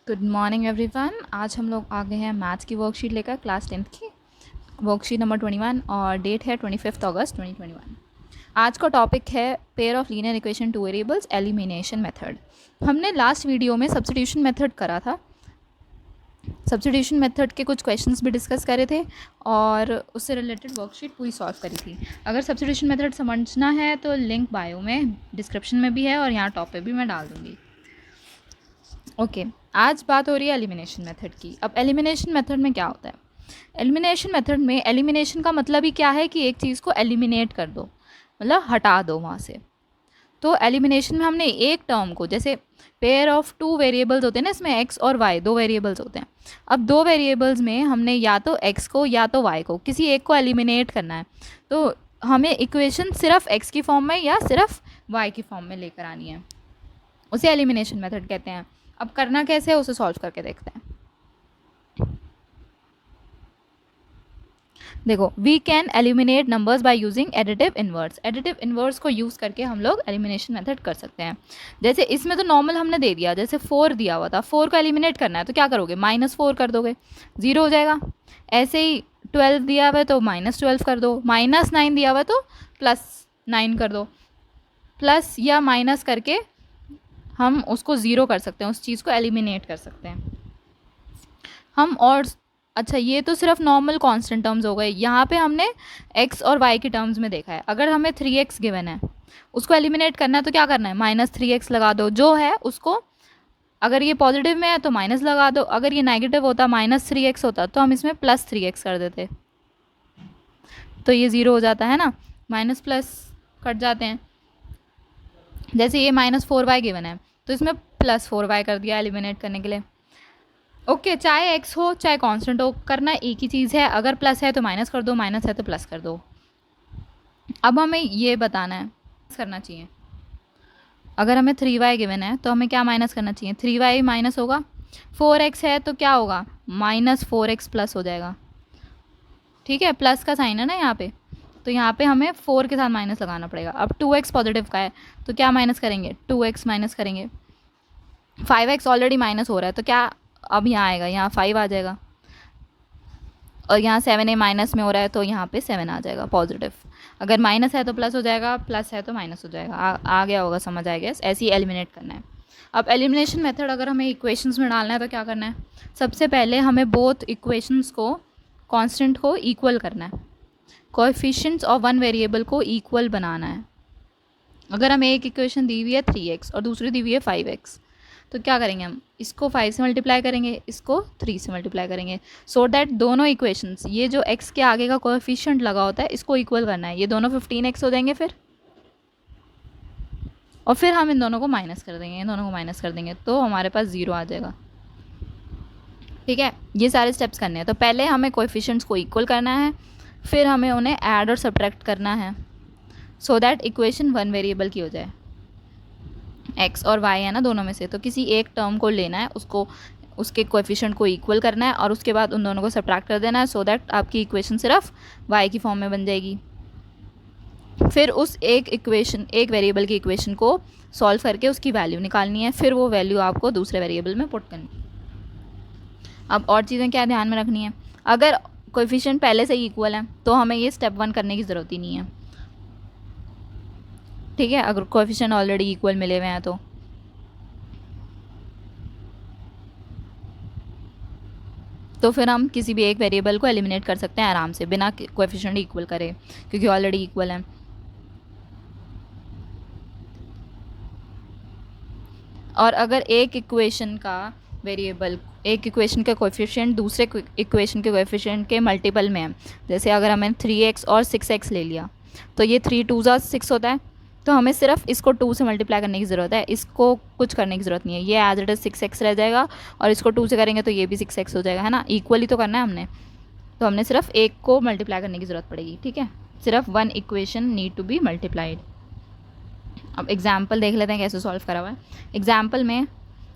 Good morning everyone. आज हम लोग आ गए हैं मैथ्स की वर्कशीट लेकर, क्लास 10th की वर्कशीट नंबर 21 और डेट है 25 अगस्त 2021। आज का टॉपिक है pair of linear equation two variables elimination method. हमने लास्ट वीडियो में सब्स्टिट्यूशन मेथड करा था, सब्स्टिट्यूशन मेथड के कुछ क्वेश्चंस भी डिस्कस करे थे और उससे रिलेटेड वर्कशीट पूरी सॉल्व करी थी। अगर सब्स्टिट्यूशन मेथड समझना है तो लिंक बायो में डिस्क्रिप्शन में भी है और यहाँ टॉप पे भी मैं डाल दूँगी। ओके, आज बात हो रही है एलिमिनेशन मेथड की। अब एलिमिनेशन मेथड में क्या होता है? एलिमिनेशन मेथड में एलिमिनेशन का मतलब ही क्या है कि एक चीज़ को एलिमिनेट कर दो, मतलब हटा दो वहाँ से। तो एलिमिनेशन में हमने एक टर्म को, जैसे पेयर ऑफ टू वेरिएबल्स होते हैं ना, इसमें एक्स और वाई दो वेरिएबल्स होते हैं। अब दो वेरिएबल्स में हमने या तो एक्स को या तो वाई को, किसी एक को एलिमिनेट करना है, तो हमें इक्वेशन सिर्फ एक्स की फॉर्म में या सिर्फ वाई की फॉर्म में लेकर आनी है, उसे एलिमिनेशन मेथड कहते हैं। अब करना कैसे है उसे सॉल्व करके देखते हैं। देखो, we can eliminate numbers by using additive inverse. Additive inverse को यूज़ करके हम लोग एलिमिनेशन मेथड कर सकते हैं। जैसे इसमें तो नॉर्मल हमने दे दिया, जैसे 4 दिया हुआ था, 4 को एलिमिनेट करना है तो क्या करोगे, -4 कर दोगे, 0 हो जाएगा। ऐसे ही 12 दिया हुआ है तो -12 कर दो, -9 दिया हुआ है तो +9 कर दो। प्लस या माइनस करके हम उसको ज़ीरो कर सकते हैं, उस चीज़ को एलिमिनेट कर सकते हैं हम। और अच्छा, ये तो सिर्फ नॉर्मल कांस्टेंट टर्म्स हो गए। यहाँ पे हमने x और y के टर्म्स में देखा है। अगर हमें 3x गिवन है, उसको एलिमिनेट करना है तो क्या करना है, -3x लगा दो जो है उसको। अगर ये पॉजिटिव में है तो माइनस लगा दो, अगर ये नेगेटिव होता -3x होता तो हम इसमें +3x कर देते, तो ये ज़ीरो हो जाता है ना, माइनस प्लस कट जाते हैं। जैसे ये -4y गिवन है तो इसमें +4y कर दिया एलिमिनेट करने के लिए। ओके, चाहे x हो चाहे कांस्टेंट हो, करना एक ही चीज़ है। अगर प्लस है तो माइनस कर दो, माइनस है तो प्लस कर दो। अब हमें ये बताना है करना चाहिए, अगर हमें 3y गिवन है तो हमें क्या माइनस करना चाहिए, 3y माइनस होगा। 4x है तो क्या होगा, -4x प्लस हो जाएगा। ठीक है, प्लस का साइन है ना यहाँ पे, तो यहाँ पे हमें 4 के साथ माइनस लगाना पड़ेगा। अब 2x पॉजिटिव का है तो क्या माइनस करेंगे, 2x माइनस करेंगे। 5x ऑलरेडी माइनस हो रहा है तो क्या अब यहाँ आएगा, यहाँ 5 आ जाएगा। और यहाँ 7a माइनस में हो रहा है तो यहाँ पे 7 आ जाएगा पॉजिटिव। अगर माइनस है तो प्लस हो जाएगा, प्लस है तो माइनस हो जाएगा। आ गया होगा, समझ आएगा। ऐसे ही एलिमिनेट करना है। अब एलिमिनेशन मेथड अगर हमें इक्वेशंस में डालना है तो क्या करना है, सबसे पहले हमें बोथ इक्वेशंस को, कांस्टेंट को इक्वल करना है। कोएफिशिएंट्स ऑफ वन वेरिएबल को इक्वल बनाना है। अगर हमें एक इक्वेशन दी हुई है 3x और दूसरी दी हुई है 5x, तो क्या करेंगे, हम इसको 5 से मल्टीप्लाई करेंगे, इसको 3 से मल्टीप्लाई करेंगे, सो दैट दोनों इक्वेशंस, ये जो x के आगे का कोएफिशिएंट लगा होता है इसको इक्वल करना है। ये दोनों 15x हो जाएंगे फिर, और फिर हम इन दोनों को माइनस कर देंगे, इन दोनों को माइनस कर देंगे तो हमारे पास 0 आ जाएगा। ठीक है, ये सारे स्टेप्स करने हैं। तो पहले हमें कोएफिशिएंट्स को इक्वल करना है, फिर हमें उन्हें ऐड और सब्ट्रैक्ट करना है, so that equation one variable की हो जाए। x और y है ना दोनों में से, तो किसी एक टर्म को लेना है, उसको, उसके कोएफिशिएंट को इक्वल करना है और उसके बाद उन दोनों को सब्ट्रैक्ट कर देना है, सो दैट आपकी इक्वेशन सिर्फ y की फॉर्म में बन जाएगी। फिर उस एक इक्वेशन, एक वेरिएबल की इक्वेशन को सॉल्व करके उसकी वैल्यू निकालनी है, फिर वो वैल्यू आपको दूसरे वेरिएबल में पुट करनी है। अब और चीज़ें क्या ध्यान में रखनी है, अगर कोएफिशिएंट पहले से ही इक्वल है तो हमें ये स्टेप 1 करने की ज़रूरत ही नहीं है। ठीक है, अगर कोएफिशिएंट ऑलरेडी इक्वल मिले हुए हैं तो फिर हम किसी भी एक वेरिएबल को एलिमिनेट कर सकते हैं आराम से, बिना कोएफिशिएंट इक्वल करे, क्योंकि ऑलरेडी इक्वल है। और अगर एक इक्वेशन का वेरिएबल, एक इक्वेशन का कोएफिशिएंट दूसरे इक्वेशन के कोएफिशिएंट के मल्टीपल में है, जैसे अगर हमें 3x और 6x ले लिया तो ये 3 2 6 होता है, तो हमें सिर्फ इसको 2 से मल्टीप्लाई करने की ज़रूरत है, इसको कुछ करने की ज़रूरत नहीं है। ये एज इट इज़ 6x रह जाएगा और इसको 2 से करेंगे तो ये भी 6x हो जाएगा, है ना, इक्वली तो करना है हमने, तो हमने सिर्फ एक को मल्टीप्लाई करने की ज़रूरत पड़ेगी। ठीक है, सिर्फ one equation need to be multiplied. अब एग्जाम्पल देख लेते हैं कैसे सॉल्व करा हुआ है। एग्जाम्पल में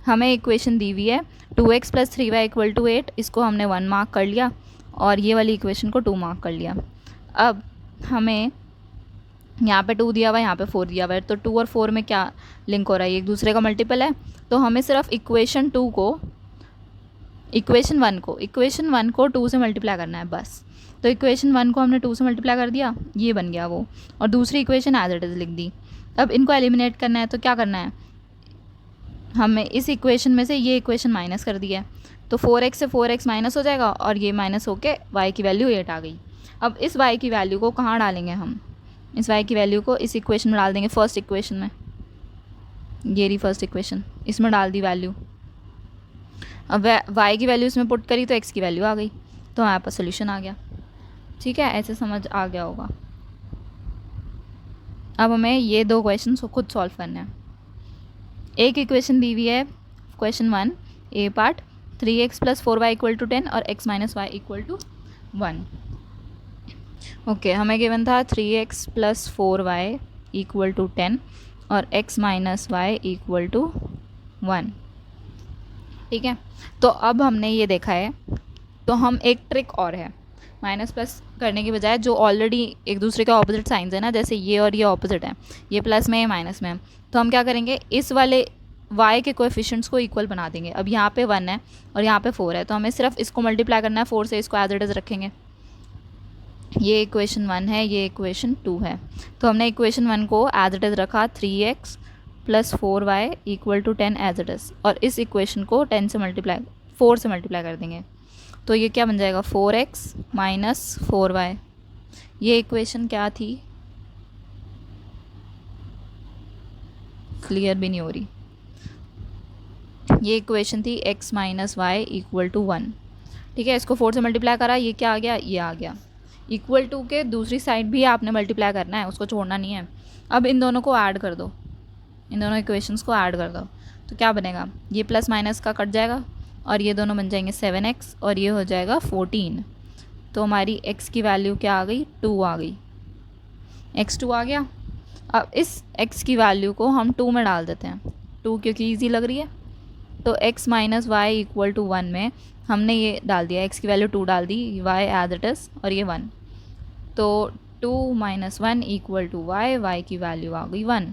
हमें इक्वेशन दी हुई है 2x + 3y = 8, इसको हमने 1 मार्क कर लिया और ये वाली इक्वेशन को 2 मार्क कर लिया। अब हमें यहाँ पे 2 दिया हुआ है, यहाँ पे 4 दिया हुआ है, तो 2 और 4 में क्या लिंक हो रहा है, एक दूसरे का मल्टीपल है, तो हमें सिर्फ इक्वेशन 2 को इक्वेशन वन को 2 से मल्टीप्लाई करना है बस। तो इक्वेशन 1 को हमने 2 से मल्टीप्लाई कर दिया, ये बन गया वो, और दूसरी इक्वेशन एज इट इज़ लिख दी। अब इनको एलिमिनेट करना है तो क्या करना है, हमें इस इक्वेशन में से ये इक्वेशन माइनस कर दिया है, तो 4x से 4x माइनस हो जाएगा और ये माइनस होके y की वैल्यू 8 आ गई। अब इस y की वैल्यू को कहाँ डालेंगे हम, इस y की वैल्यू को इस इक्वेशन में डाल देंगे, फर्स्ट इक्वेशन में, ये रही फर्स्ट इक्वेशन, इसमें डाल दी वैल्यू। अब y की वैल्यू इसमें पुट करी तो x की वैल्यू आ गई, तो हमारे पास सोल्यूशन आ गया। ठीक है, ऐसे समझ आ गया होगा। अब हमें ये 2 क्वेश्चन खुद सॉल्व करने हैं। एक इक्वेशन दी हुई है क्वेश्चन 1 ए पार्ट, 3x + 4y = 10 और x - y = 1। ओके, हमें गिवन था 3x + 4y = 10 और x - y = 1। ठीक है, तो अब हमने ये देखा है, तो हम एक ट्रिक और है, माइनस प्लस करने की बजाय, जो ऑलरेडी एक दूसरे के ऑपोजिट साइंस है ना, जैसे ये और ये ऑपोजिट है, ये प्लस में, ये माइनस में है, तो हम क्या करेंगे, इस वाले y के कोएफिशिएंट्स को इक्वल बना देंगे। अब यहाँ पे 1 है और यहाँ पे 4 है, तो हमें सिर्फ इसको मल्टीप्लाई करना है 4 से, इसको एज इट इज़ रखेंगे। ये इक्वेशन 1 है, ये इक्वेशन 2 है, तो हमने इक्वेशन 1 को एज इट इज़ रखा 3x + 4y = 10 as it is, और इस इक्वेशन को 4 से मल्टीप्लाई कर देंगे, तो ये क्या बन जाएगा, 4x - 4y। ये इक्वेशन क्या थी, क्लियर भी नहीं हो रही, ये इक्वेशन थी x - y = 1। ठीक है, इसको 4 से मल्टीप्लाई करा, ये क्या आ गया, ये आ गया। इक्वल टू के दूसरी साइड भी आपने मल्टीप्लाई करना है, उसको छोड़ना नहीं है। अब इन दोनों को ऐड कर दो, इन दोनों इक्वेशंस को ऐड कर दो, तो क्या बनेगा, ये प्लस माइनस का कट जाएगा और ये दोनों बन जाएंगे 7x और ये हो जाएगा 14। तो हमारी x की वैल्यू क्या आ गई, 2 आ गई, x2 आ गया। अब इस x की वैल्यू को हम 2 में डाल देते हैं, 2 क्योंकि ईजी लग रही है, तो x - y = 1 में हमने ये डाल दिया, x की वैल्यू 2 डाल दी, y एज इट इज़ और ये 1, तो 2 - 1 = y, y की वैल्यू आ गई 1।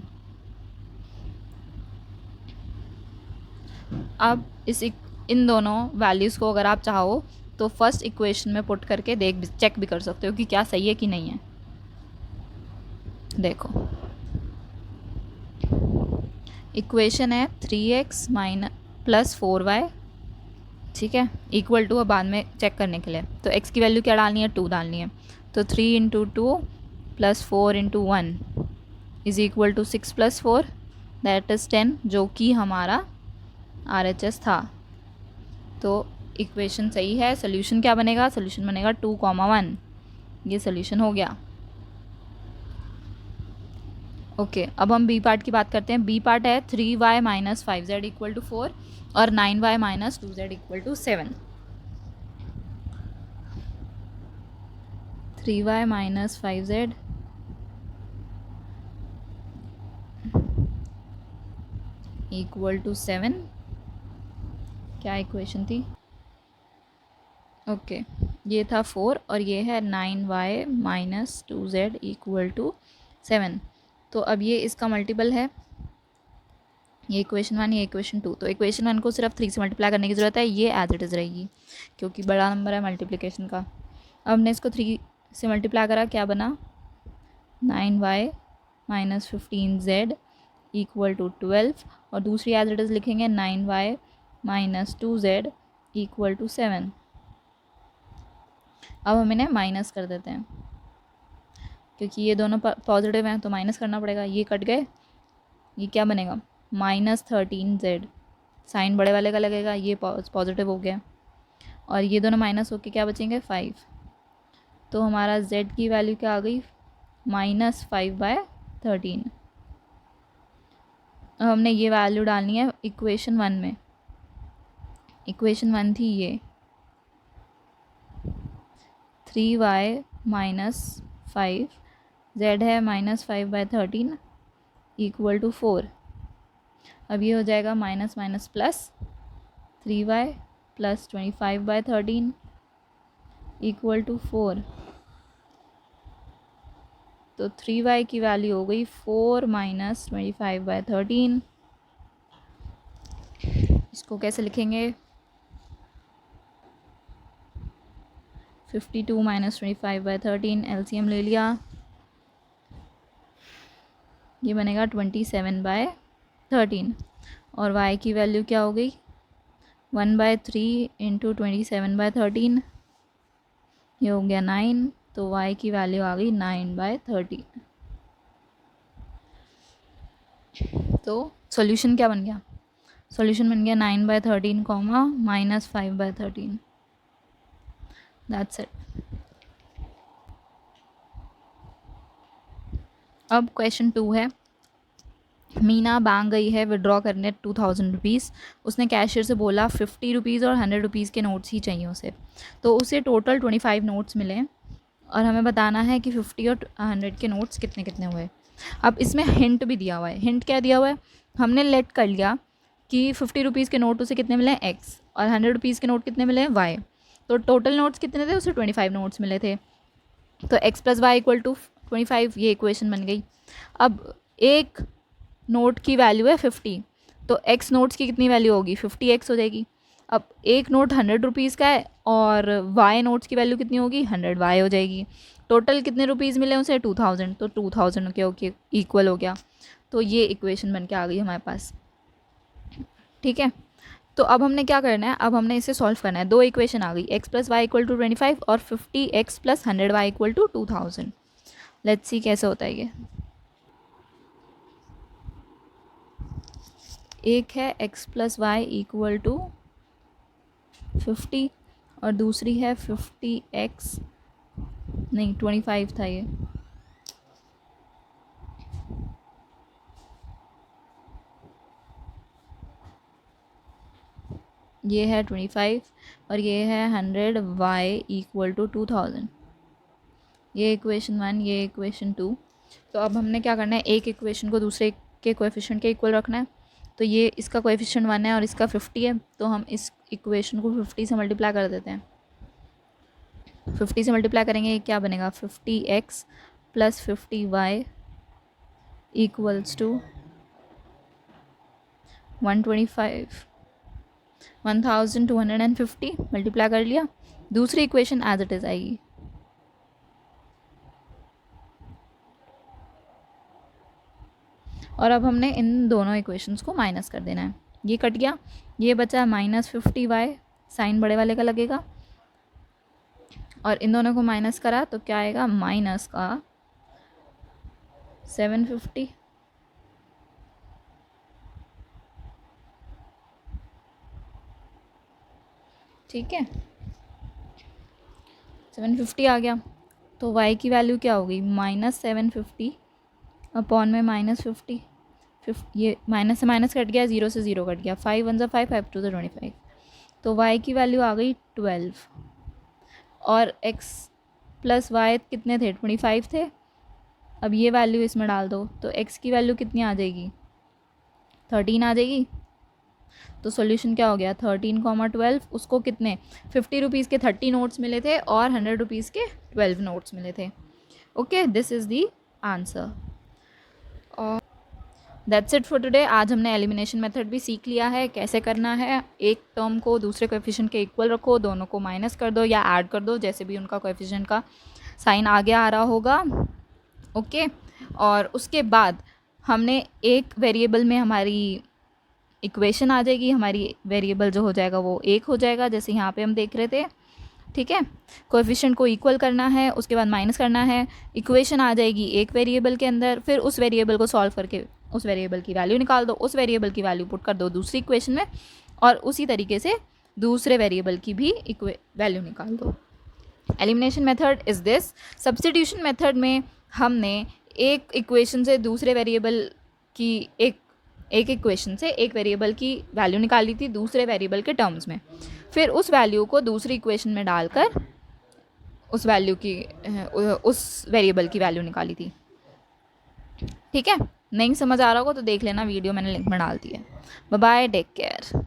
अब इन दोनों वैल्यूज़ को अगर आप चाहो तो फर्स्ट इक्वेशन में पुट करके चेक भी कर सकते हो कि क्या सही है कि नहीं है। देखो, इक्वेशन है 3x + 4y, ठीक है, इक्वल टू, अब बाद में चेक करने के लिए, तो x की वैल्यू क्या डालनी है, 2 डालनी है, तो 3 × 2 + 4 × 1 = 6 + 4 दैट इज़ 10, जो कि हमारा RHS था। तो इक्वेशन सही है। सोल्यूशन क्या बनेगा, सोल्यूशन बनेगा 2, 1, ये सोल्यूशन हो गया। ओके, अब हम बी पार्ट की बात करते हैं। बी पार्ट है 3y - 5z = 4 और 9y - 2z = 7। 3y - 5z = 7, क्या इक्वेशन थी, ओके, ये था 4 और ये है 9y - 2z = 7। तो अब ये इसका मल्टीपल है, ये इक्वेशन 1, ये इक्वेशन 2। तो इक्वेशन 1 को सिर्फ 3 से मल्टीप्लाई करने की ज़रूरत है, ये एज इट इज़ रहेगी क्योंकि बड़ा नंबर है मल्टीप्लिकेशन का। अब हमने इसको 3 से मल्टीप्लाई करा, क्या बना, 9y - 15z = 12 और दूसरी एज इट इज़ लिखेंगे 9y - 2z = 7। अब हम इन्हें माइनस कर देते हैं क्योंकि ये दोनों पॉजिटिव हैं, तो माइनस करना पड़ेगा, ये कट गए, ये क्या बनेगा, -13z, साइन बड़े वाले का लगेगा, ये पॉजिटिव हो गया और ये दोनों माइनस होके क्या बचेंगे, 5। तो हमारा z की वैल्यू क्या आ गई, -5/13। अब हमने ये वैल्यू डालनी है इक्वेशन 1 में। इक्वेशन 1 थी ये 3y - 5, z है -5/13 = 4। अब ये हो जाएगा माइनस माइनस प्लस, 3y + 25/13 = 4। तो 3y की वैल्यू हो गई 4 - 25/13। इसको कैसे लिखेंगे, 52 माइनस 25/13, LCM ले लिया, ये बनेगा 27/13 और y की वैल्यू क्या हो गई 1/3 इंटू 27/13, ये हो गया 9, तो y की वैल्यू आ गई 9/13। तो सॉल्यूशन क्या बन गया, सॉल्यूशन बन गया 9/13 कॉमा -5/13, दैट्स इट। अब क्वेश्चन 2 है, मीना बैंक गई है विड्रॉ करने 2000 रुपीज़, उसने कैशियर से बोला 50 रुपीज़ और 100 रुपीज़ के नोट्स ही चाहिए उसे, तो उसे टोटल 25 नोट्स मिले और हमें बताना है कि 50 और 100 के नोट्स कितने कितने हुए। अब इसमें हिंट भी दिया हुआ है, हिंट क्या दिया हुआ है, हमने लेट कर लिया कि 50 रुपीज़ के नोट उसे कितने मिले x और 100 रुपीज़ के नोट कितने मिले y, तो टोटल नोट्स कितने थे, उसे 25 नोट्स मिले थे, तो x + y = 25, ये इक्वेशन बन गई। अब एक नोट की वैल्यू है 50, तो x नोट्स की कितनी वैल्यू होगी 50x हो जाएगी। अब एक नोट 100 रुपीज़ का है और y नोट्स की वैल्यू कितनी होगी 100y हो जाएगी। टोटल कितने रुपीज़ मिले उसे 2000, तो 2000 के ओके इक्वल हो गया, तो ये इक्वेशन बन के आ गई हमारे पास। ठीक है, तो अब हमने क्या करना है, अब हमने इसे सॉल्व करना है। दो इक्वेशन आ गई, x + y = 25 और 50x + 100y = 2000। लेट्स सी कैसे होता है ये। एक है x + y = 50 और दूसरी है 50x नहीं 25 था ये है 25 और ये है 100y = 2000। ये इक्वेशन 1, ये इक्वेशन 2। तो अब हमने क्या करना है, एक इक्वेशन को दूसरे के कोएफिशिएंट के इक्वल रखना है, तो ये इसका कोएफिशिएंट 1 है और इसका 50 है, तो हम इस इक्वेशन को 50 से मल्टीप्लाई कर देते हैं। 50 से मल्टीप्लाई करेंगे, ये क्या बनेगा 50x + 50y = 125 1250 मल्टीप्लाई कर लिया, दूसरी इक्वेशन एज इट इज़ आएगी। और अब हमने इन दोनों इक्वेशंस को माइनस कर देना है, ये कट गया, ये बचा -50y, साइन बड़े वाले का लगेगा, और इन दोनों को माइनस करा तो क्या आएगा माइनस का 750। ठीक है, 750 आ गया, तो y की वैल्यू क्या होगी -750 अपॉन में -50, ये माइनस से माइनस कट गया, 0 से 0 कट गया, 5 1 = 5, 5 2 = 25, तो y की वैल्यू आ गई 12 और x + y कितने थे 25 थे। अब ये वैल्यू इसमें डाल दो तो x की वैल्यू कितनी आ जाएगी 13 आ जाएगी। तो सॉल्यूशन क्या हो गया 13, 12, उसको कितने 50 रुपीज़ के 30 नोट्स मिले थे और 100 रुपीज़ के 12 नोट्स मिले थे। Okay, this is the answer. और दैट्स इट फॉर टुडे। आज हमने एलिमिनेशन मेथड भी सीख लिया है कैसे करना है। एक टर्म को दूसरे कोएफिशिएंट के इक्वल रखो, दोनों को माइनस कर दो या ऐड कर दो, जैसे भी उनका कोएफिशिएंट का साइन आगे आ रहा होगा। ओके, और उसके बाद हमने एक वेरिएबल में हमारी इक्वेशन आ जाएगी, हमारी वेरिएबल जो हो जाएगा वो एक हो जाएगा, जैसे यहाँ पे हम देख रहे थे। ठीक है, कोएफिशिएंट को इक्वल करना है, उसके बाद माइनस करना है, इक्वेशन आ जाएगी एक वेरिएबल के अंदर, फिर उस वेरिएबल को सॉल्व करके उस वेरिएबल की वैल्यू निकाल दो, उस वेरिएबल की वैल्यू पुट कर दो दूसरी इक्वेशन में, और उसी तरीके से दूसरे वेरिएबल की भी वैल्यू निकाल दो। Elimination method is this. Substitution method में हमने एक इक्वेशन से दूसरे वेरिएबल की एक इक्वेशन से एक वेरिएबल की वैल्यू निकाली थी दूसरे वेरिएबल के टर्म्स में, फिर उस वैल्यू को दूसरी इक्वेशन में डालकर उस वैल्यू की उस वेरिएबल की वैल्यू निकाली थी। ठीक है, नहीं समझ आ रहा होगा तो देख लेना, वीडियो मैंने लिंक में डाल दी है। Bye bye, take care.